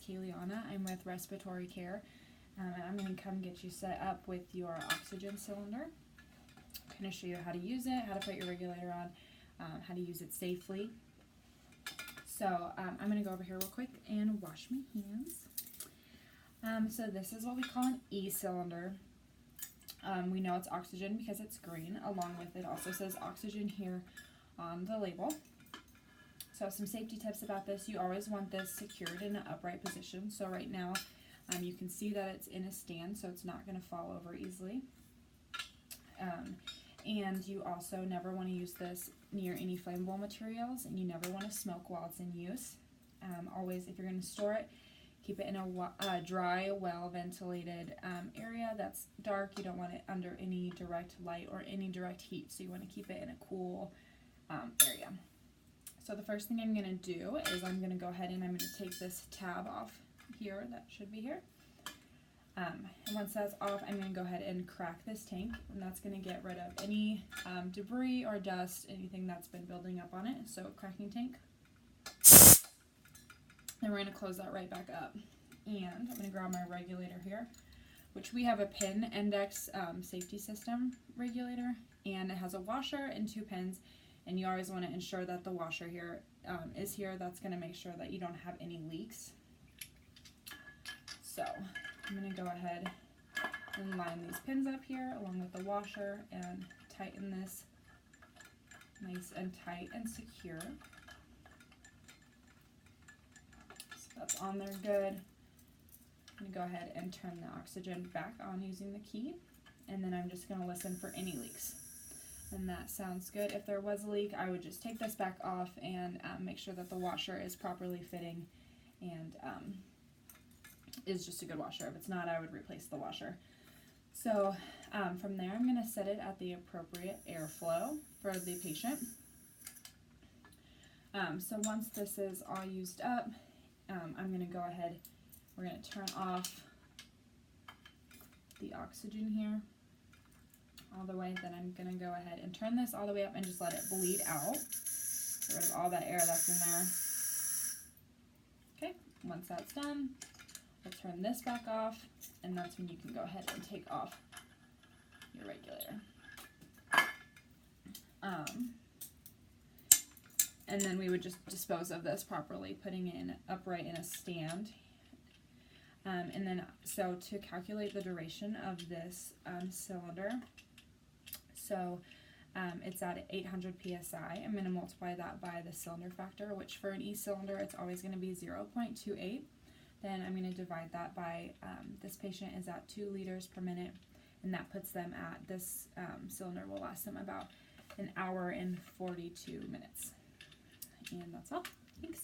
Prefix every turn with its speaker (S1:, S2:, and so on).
S1: Kayliana. I'm with Respiratory Care, and I'm going to come get you set up with your oxygen cylinder. I'm going to show you how to use it, how to put your regulator on, how to use it safely. So I'm going to go over here real quick and wash my hands. So this is what we call an E-cylinder. We know it's oxygen because it's green. Along with it also says oxygen here on the label. So some safety tips about this: you always want this secured in an upright position. So right now you can see that it's in a stand, so it's not going to fall over easily. And you also never want to use this near any flammable materials, and you never want to smoke while it's in use. Always, if you're going to store it, keep it in a dry, well-ventilated area that's dark. You don't want it under any direct light or any direct heat, so you want to keep it in a cool area. So the first thing I'm going to do is I'm going to go ahead and I'm going to take this tab off here. That should be here. And once that's off, I'm going to go ahead and crack this tank, and that's going to get rid of any debris or dust, anything that's been building up on it. So cracking tank. Then we're going to close that right back up. And I'm going to grab my regulator here, which we have a pin index safety system regulator, and it has a washer and 2 pins. And you always want to ensure that the washer here is here. That's going to make sure that you don't have any leaks. So I'm going to go ahead and line these pins up here along with the washer and tighten this nice and tight and secure. So that's on there good. I'm going to go ahead and turn the oxygen back on using the key, and then I'm just going to listen for any leaks. And that sounds good. If there was a leak, I would just take this back off and make sure that the washer is properly fitting and is just a good washer. If it's not, I would replace the washer. So from there, I'm going to set it at the appropriate airflow for the patient. So once this is all used up, I'm going to go ahead, we're going to turn off the oxygen here all the way. Then I'm going to go ahead and turn this all the way up and just let it bleed out. Get rid of all that air that's in there. Okay, once that's done, we'll turn this back off, and that's when you can go ahead and take off your regulator. And then we would just dispose of this properly, putting it in upright in a stand. And then, so to calculate the duration of this cylinder, so it's at 800 psi. I'm going to multiply that by the cylinder factor, which for an E-cylinder, it's always going to be 0.28. Then I'm going to divide that by, this patient is at 2 liters per minute, and that puts them at, this cylinder will last them about 1 hour and 42 minutes. And that's all. Thanks.